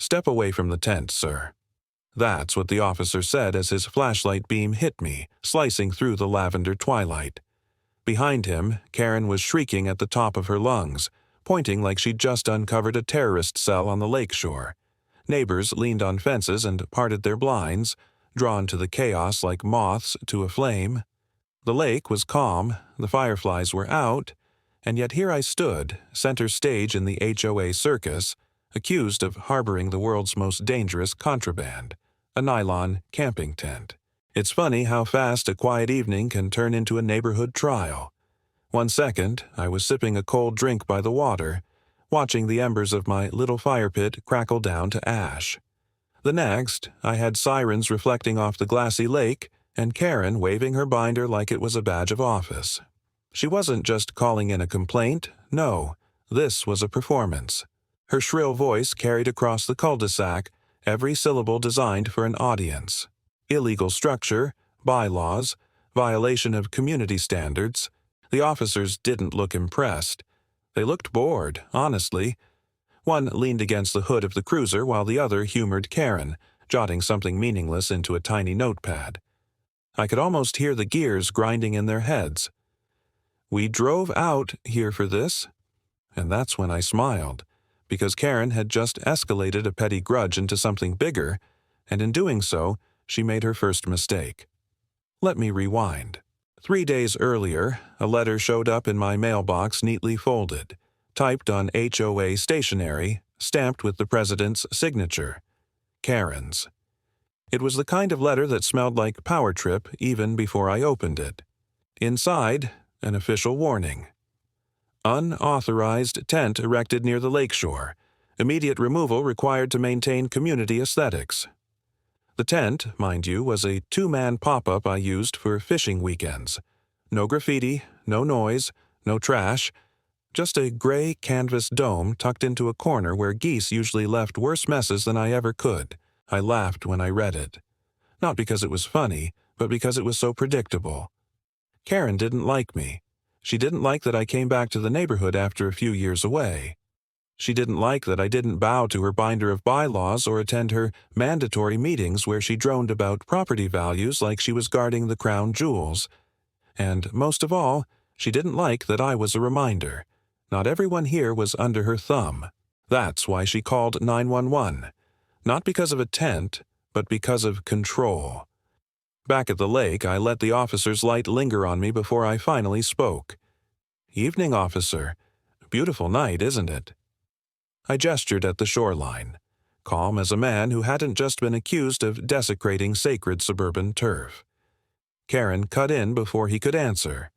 "Step away from the tent, sir." That's what the officer said as his flashlight beam hit me, slicing through the lavender twilight. Behind him, Karen was shrieking at the top of her lungs, pointing like she'd just uncovered a terrorist cell on the lakeshore. Neighbors leaned on fences and parted their blinds, drawn to the chaos like moths to a flame. The lake was calm, the fireflies were out, and yet here I stood, center stage in the HOA circus, accused of harboring the world's most dangerous contraband, a nylon camping tent. It's funny how fast a quiet evening can turn into a neighborhood trial. 1 second, I was sipping a cold drink by the water, watching the embers of my little fire pit crackle down to ash. The next, I had sirens reflecting off the glassy lake and Karen waving her binder like it was a badge of office. She wasn't just calling in a complaint, no, this was a performance. Her shrill voice carried across the cul-de-sac, every syllable designed for an audience. Illegal structure, bylaws, violation of community standards. The officers didn't look impressed. They looked bored, honestly. One leaned against the hood of the cruiser while the other humored Karen, jotting something meaningless into a tiny notepad. I could almost hear the gears grinding in their heads. We drove out here for this. And that's when I smiled, because Karen had just escalated a petty grudge into something bigger, and in doing so, she made her first mistake. Let me rewind. 3 days earlier, a letter showed up in my mailbox neatly folded, typed on HOA stationery, stamped with the president's signature. Karen's. It was the kind of letter that smelled like Power Trip even before I opened it. Inside, an official warning. Unauthorized tent erected near the lakeshore. Immediate removal required to maintain community aesthetics. The tent, mind you, was a 2-man pop-up I used for fishing weekends. No graffiti, no noise, no trash, just a gray canvas dome tucked into a corner where geese usually left worse messes than I ever could. I laughed when I read it. Not because it was funny, but because it was so predictable. Karen didn't like me. She didn't like that I came back to the neighborhood after a few years away. She didn't like that I didn't bow to her binder of bylaws or attend her mandatory meetings where she droned about property values like she was guarding the crown jewels. And most of all, she didn't like that I was a reminder. Not everyone here was under her thumb. That's why she called 911. Not because of a tent, but because of control. Back at the lake, I let the officer's light linger on me before I finally spoke. "Evening, officer. Beautiful night, isn't it?" I gestured at the shoreline, calm as a man who hadn't just been accused of desecrating sacred suburban turf. Karen cut in before he could answer.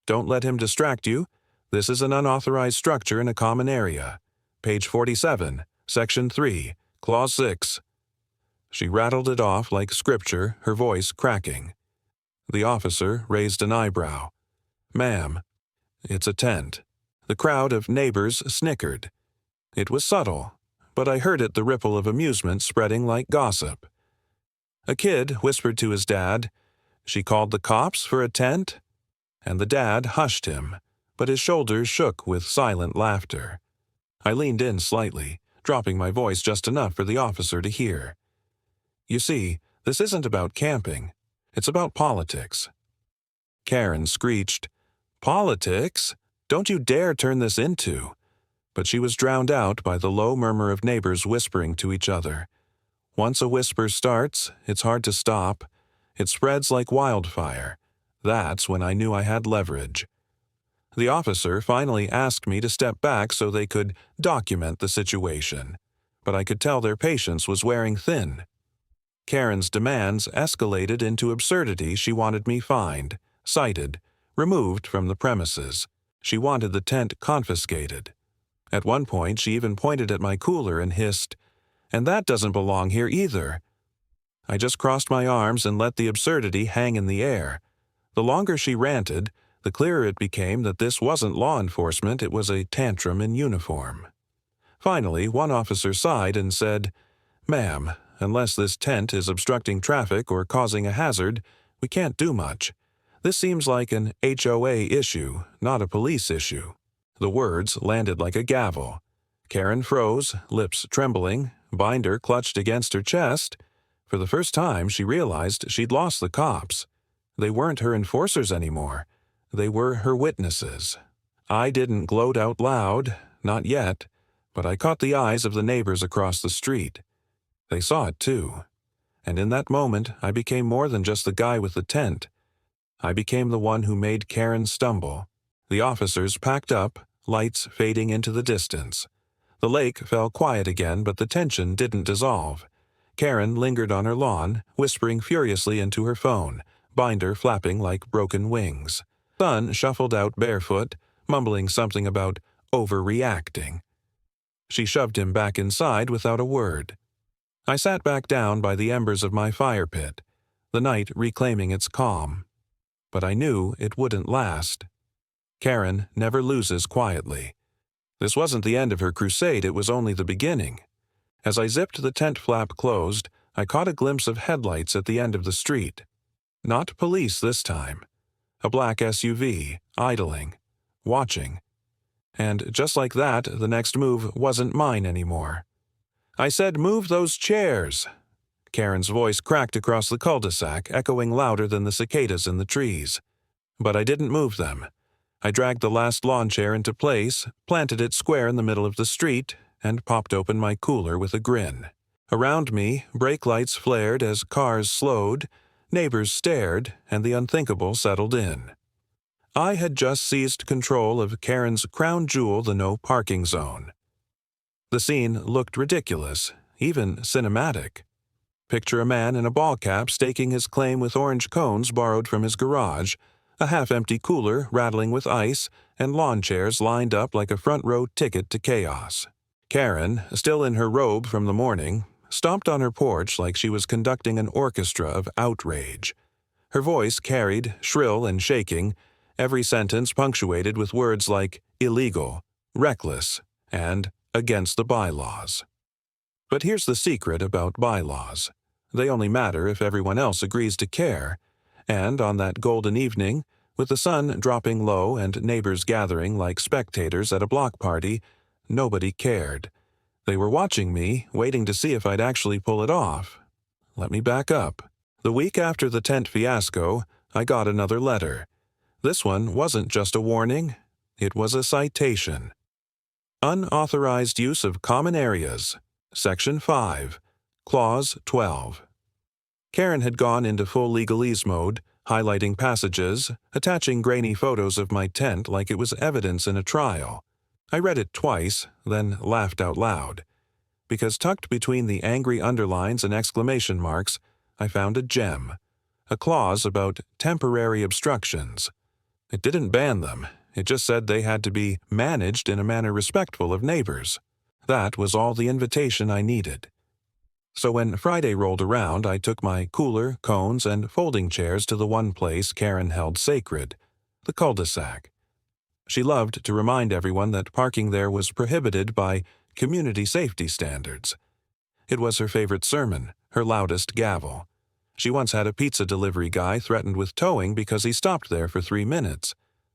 "Don't let him distract you. This is an unauthorized structure in a common area. Page 47, Section 3, Clause 6. She rattled it off like scripture, her voice cracking. The officer raised an eyebrow. "Ma'am, it's a tent." The crowd of neighbors snickered. It was subtle, but I heard it the ripple of amusement spreading like gossip. A kid whispered to his dad, "She called the cops for a tent?" And the dad hushed him, but his shoulders shook with silent laughter. I leaned in slightly, dropping my voice just enough for the officer to hear. "You see, this isn't about camping. It's about politics." Karen screeched, "Politics? Don't you dare turn this into." But she was drowned out by the low murmur of neighbors whispering to each other. Once a whisper starts, it's hard to stop. It spreads like wildfire. That's when I knew I had leverage. The officer finally asked me to step back so they could document the situation, but I could tell their patience was wearing thin. Karen's demands escalated into absurdity. She wanted me fined, cited, removed from the premises. She wanted the tent confiscated. At one point, she even pointed at my cooler and hissed, "And that doesn't belong here either." I just crossed my arms and let the absurdity hang in the air. The longer she ranted, the clearer it became that this wasn't law enforcement, it was a tantrum in uniform. Finally, one officer sighed and said, "Ma'am, unless this tent is obstructing traffic or causing a hazard, we can't do much. This seems like an HOA issue, not a police issue." The words landed like a gavel. Karen froze, lips trembling, binder clutched against her chest. For the first time, she realized she'd lost the cops. They weren't her enforcers anymore. They were her witnesses. I didn't gloat out loud, not yet, but I caught the eyes of the neighbors across the street. They saw it too. And in that moment, I became more than just the guy with the tent. I became the one who made Karen stumble. The officers packed up, lights fading into the distance. The lake fell quiet again, but the tension didn't dissolve. Karen lingered on her lawn, whispering furiously into her phone, binder flapping like broken wings. Son shuffled out barefoot, mumbling something about overreacting. She shoved him back inside without a word. I sat back down by the embers of my fire pit, the night reclaiming its calm. But I knew it wouldn't last. Karen never loses quietly. This wasn't the end of her crusade, it was only the beginning. As I zipped the tent flap closed, I caught a glimpse of headlights at the end of the street. Not police this time. A black SUV, idling, watching. And just like that, the next move wasn't mine anymore. I said, "Move those chairs." Karen's voice cracked across the cul-de-sac, echoing louder than the cicadas in the trees. But I didn't move them. I dragged the last lawn chair into place, planted it square in the middle of the street, and popped open my cooler with a grin. Around me, brake lights flared as cars slowed, neighbors stared, and the unthinkable settled in. I had just seized control of Karen's crown jewel, the no parking zone. The scene looked ridiculous, even cinematic. Picture a man in a ball cap staking his claim with orange cones borrowed from his garage, a half-empty cooler rattling with ice, and lawn chairs lined up like a front-row ticket to chaos. Karen, still in her robe from the morning, stomped on her porch like she was conducting an orchestra of outrage. Her voice carried, shrill and shaking, every sentence punctuated with words like illegal, reckless, and against the bylaws. But here's the secret about bylaws. They only matter if everyone else agrees to care. And on that golden evening, with the sun dropping low and neighbors gathering like spectators at a block party, nobody cared. They were watching me, waiting to see if I'd actually pull it off. Let me back up. The week after the tent fiasco, I got another letter. This one wasn't just a warning, it was a citation. Unauthorized use of common areas. Section 5, Clause 12. Karen had gone into full legalese mode, highlighting passages, attaching grainy photos of my tent like it was evidence in a trial. I read it twice, then laughed out loud. Because tucked between the angry underlines and exclamation marks, I found a gem. A clause about temporary obstructions. It didn't ban them, it just said they had to be managed in a manner respectful of neighbors. That was all the invitation I needed. So when Friday rolled around, I took my cooler, cones, and folding chairs to the one place Karen held sacred, the cul-de-sac. She loved to remind everyone that parking there was prohibited by community safety standards. It was her favorite sermon, her loudest gavel. She once had a pizza delivery guy threatened with towing because he stopped there for 3 minutes.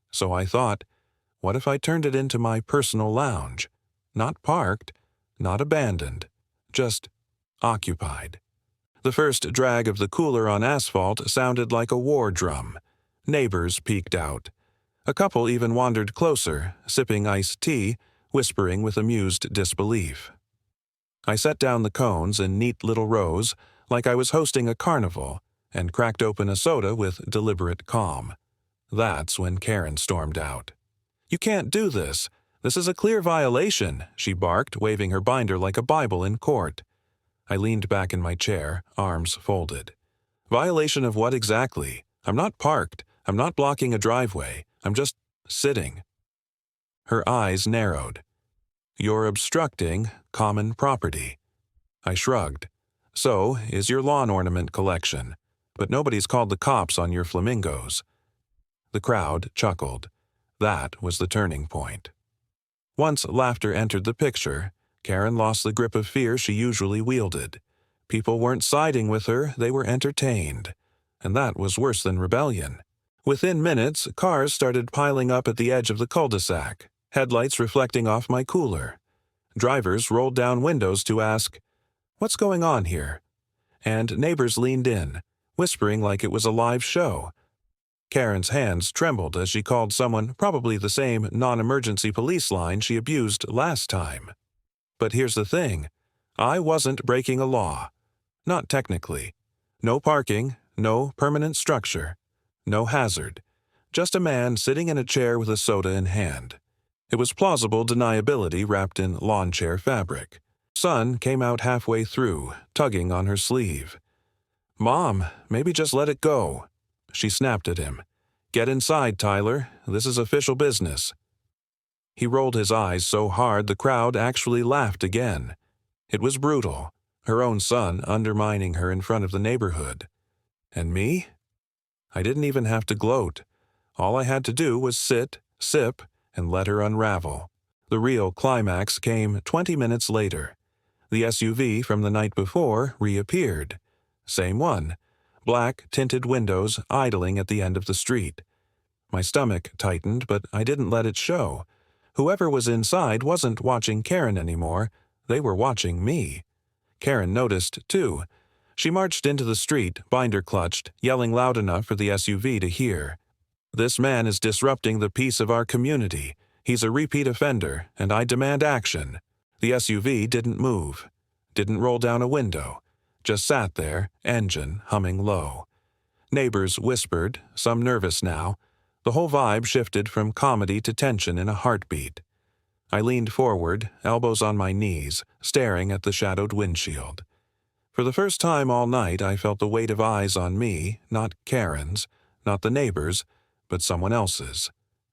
So I thought, what if I turned it into my personal lounge? Not parked, not abandoned, just occupied. The first drag of the cooler on asphalt sounded like a war drum. Neighbors peeked out. A couple even wandered closer, sipping iced tea, whispering with amused disbelief. I set down the cones in neat little rows, like I was hosting a carnival, and cracked open a soda with deliberate calm. That's when Karen stormed out. "You can't do this. This is a clear violation," she barked, waving her binder like a Bible in court. I leaned back in my chair, arms folded. "Violation of what exactly? I'm not parked. I'm not blocking a driveway. I'm just sitting." Her eyes narrowed. "You're obstructing common property." I shrugged. "So is your lawn ornament collection. But nobody's called the cops on your flamingos." The crowd chuckled. That was the turning point. Once laughter entered the picture, Karen lost the grip of fear she usually wielded. People weren't siding with her, they were entertained. And that was worse than rebellion. Within minutes, cars started piling up at the edge of the cul-de-sac, headlights reflecting off my cooler. Drivers rolled down windows to ask, What's going on here? And neighbors leaned in, whispering like it was a live show. Karen's hands trembled as she called someone, probably the same non-emergency police line she abused last time. But here's the thing. I wasn't breaking a law. Not technically. No parking, no permanent structure, no hazard. Just a man sitting in a chair with a soda in hand. It was plausible deniability wrapped in lawn chair fabric. Son came out halfway through, tugging on her sleeve. "Mom, maybe just let it go." She snapped at him. "Get inside, Tyler. This is official business." He rolled his eyes so hard the crowd actually laughed again. It was brutal, her own son undermining her in front of the neighborhood. And me? I didn't even have to gloat. All I had to do was sit, sip, and let her unravel. The real climax came 20 minutes later. The SUV from the night before reappeared. Same one. Black, tinted windows idling at the end of the street. My stomach tightened, but I didn't let it show. Whoever was inside wasn't watching Karen anymore. They were watching me. Karen noticed, too. She marched into the street, binder clutched, yelling loud enough for the SUV to hear. "This man is disrupting the peace of our community. He's a repeat offender, and I demand action." The SUV didn't move. Didn't roll down a window. Just sat there, engine humming low. Neighbors whispered, some nervous now. The whole vibe shifted from comedy to tension in a heartbeat. I leaned forward, elbows on my knees, staring at the shadowed windshield. For the first time all night, I felt the weight of eyes on me, not Karen's, not the neighbors, but someone else's.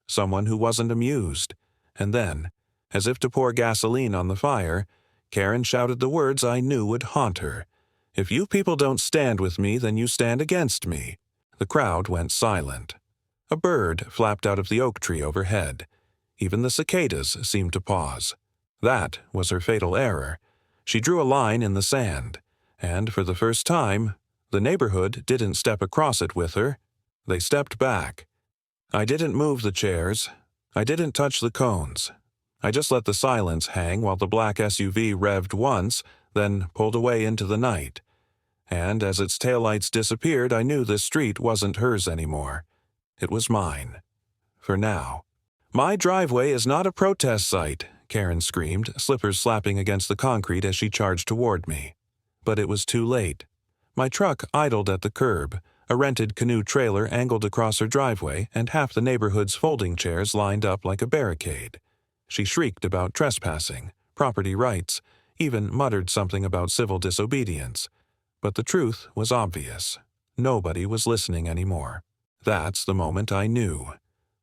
Someone who wasn't amused. And then, as if to pour gasoline on the fire, Karen shouted the words I knew would haunt her. "If you people don't stand with me, then you stand against me." The crowd went silent. A bird flapped out of the oak tree overhead. Even the cicadas seemed to pause. That was her fatal error. She drew a line in the sand, and for the first time, the neighborhood didn't step across it with her. They stepped back. I didn't move the chairs. I didn't touch the cones. I just let the silence hang while the black SUV revved once, then pulled away into the night. And as its taillights disappeared, I knew this street wasn't hers anymore. It was mine. For now. "My driveway is not a protest site," Karen screamed, slippers slapping against the concrete as she charged toward me. But it was too late. My truck idled at the curb, a rented canoe trailer angled across her driveway, and half the neighborhood's folding chairs lined up like a barricade. She shrieked about trespassing, property rights, even muttered something about civil disobedience. But the truth was obvious. Nobody was listening anymore. That's the moment I knew.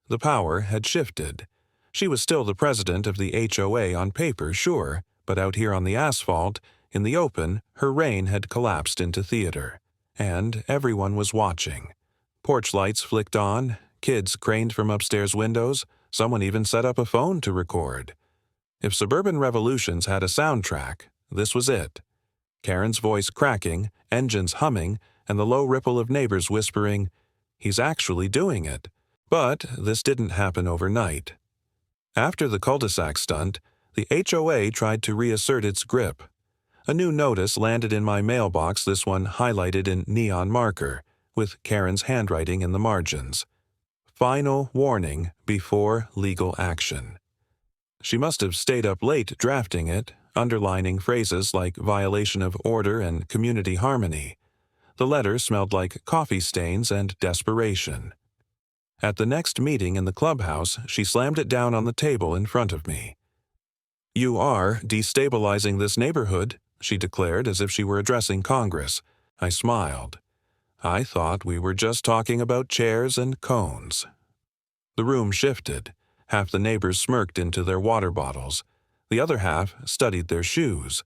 The power had shifted. She was still the president of the HOA on paper, sure, but out here on the asphalt, in the open, her reign had collapsed into theater. And everyone was watching. Porch lights flicked on, kids craned from upstairs windows, someone even set up a phone to record. If Suburban Revolutions had a soundtrack, this was it. Karen's voice cracking, engines humming, and the low ripple of neighbors whispering, "He's actually doing it." But this didn't happen overnight. After the cul-de-sac stunt, the HOA tried to reassert its grip. A new notice landed in my mailbox, this one highlighted in neon marker, with Karen's handwriting in the margins. Final warning before legal action. She must have stayed up late drafting it, underlining phrases like violation of order and community harmony. The letter smelled like coffee stains and desperation. At the next meeting in the clubhouse, she slammed it down on the table in front of me. "You are destabilizing this neighborhood," she declared as if she were addressing Congress. I smiled. I thought we were just talking about chairs and cones. The room shifted. Half the neighbors smirked into their water bottles. The other half studied their shoes.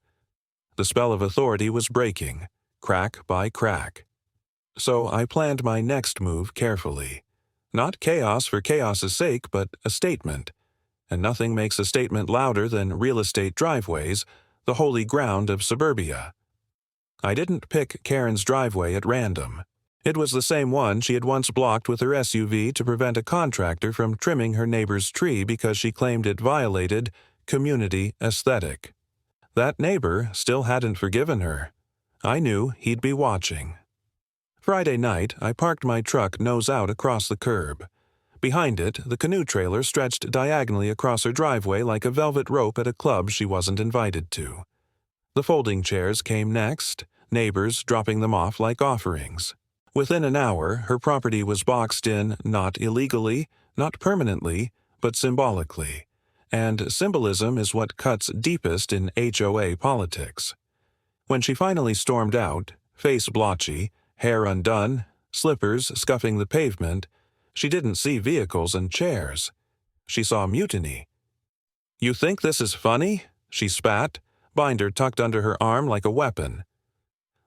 The spell of authority was breaking, crack by crack. So I planned my next move carefully. Not chaos for chaos's sake, but a statement. And nothing makes a statement louder than real estate driveways, the holy ground of suburbia. I didn't pick Karen's driveway at random. It was the same one she had once blocked with her SUV to prevent a contractor from trimming her neighbor's tree because she claimed it violated community aesthetic. That neighbor still hadn't forgiven her. I knew he'd be watching. Friday night, I parked my truck nose out across the curb. Behind it, the canoe trailer stretched diagonally across her driveway like a velvet rope at a club she wasn't invited to. The folding chairs came next, neighbors dropping them off like offerings. Within an hour, her property was boxed in not illegally, not permanently, but symbolically. And symbolism is what cuts deepest in HOA politics. When she finally stormed out, face blotchy, hair undone, slippers scuffing the pavement, she didn't see vehicles and chairs. She saw mutiny. "You think this is funny?" she spat, binder tucked under her arm like a weapon.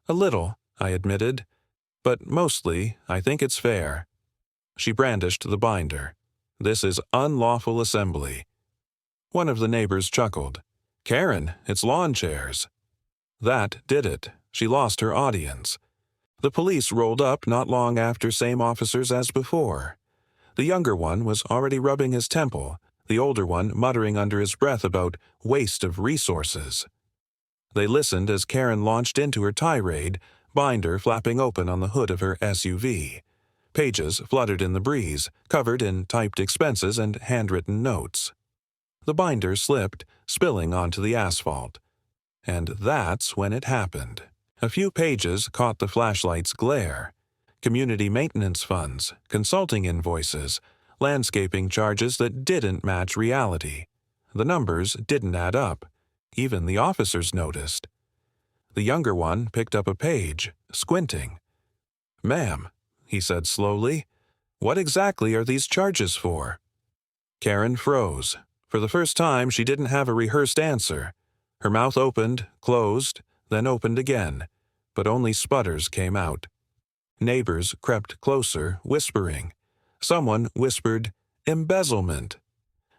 "A little," I admitted, "but mostly I think it's fair." She brandished the binder. "This is unlawful assembly." One of the neighbors chuckled. "Karen, it's lawn chairs." That did it. She lost her audience. The police rolled up not long after, same officers as before. The younger one was already rubbing his temple, the older one muttering under his breath about waste of resources. They listened as Karen launched into her tirade, binder flapping open on the hood of her SUV. Pages fluttered in the breeze, covered in typed expenses and handwritten notes. The binder slipped, spilling onto the asphalt. And that's when it happened. A few pages caught the flashlight's glare. Community maintenance funds, consulting invoices, landscaping charges that didn't match reality. The numbers didn't add up. Even the officers noticed. The younger one picked up a page, squinting. "Ma'am," he said slowly, "what exactly are these charges for?" Karen froze. For the first time, she didn't have a rehearsed answer. Her mouth opened, closed, then opened again, but only sputters came out. Neighbors crept closer, whispering. Someone whispered, "Embezzlement,"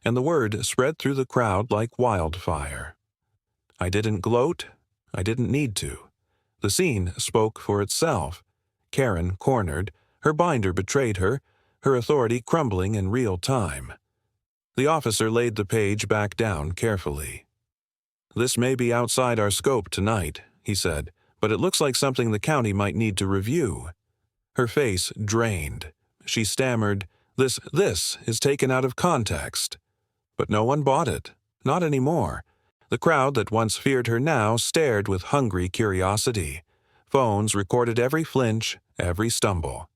and the word spread through the crowd like wildfire. I didn't gloat. I didn't need to. The scene spoke for itself. Karen cornered. Her binder betrayed her, her authority crumbling in real time. The officer laid the page back down carefully. "This may be outside our scope tonight," he said, "but it looks like something the county might need to review." Her face drained. She stammered, This is taken out of context." But no one bought it. Not anymore. The crowd that once feared her now stared with hungry curiosity. Phones recorded every flinch, every stumble.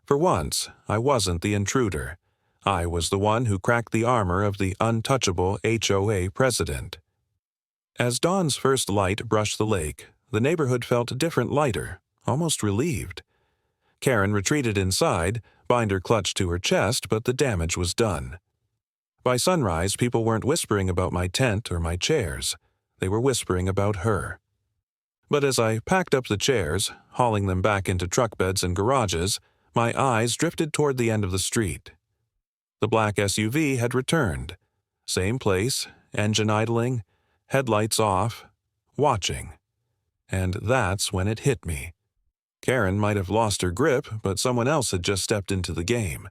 For once, I wasn't the intruder. I was the one who cracked the armor of the untouchable HOA president. As dawn's first light brushed the lake, the neighborhood felt different, lighter, almost relieved. Karen retreated inside, binder clutched to her chest, but the damage was done. By sunrise, people weren't whispering about my tent or my chairs. They were whispering about her. But as I packed up the chairs, hauling them back into truck beds and garages, my eyes drifted toward the end of the street. The black SUV had returned. Same place, engine idling, headlights off, watching. And that's when it hit me. Karen might have lost her grip, but someone else had just stepped into the game.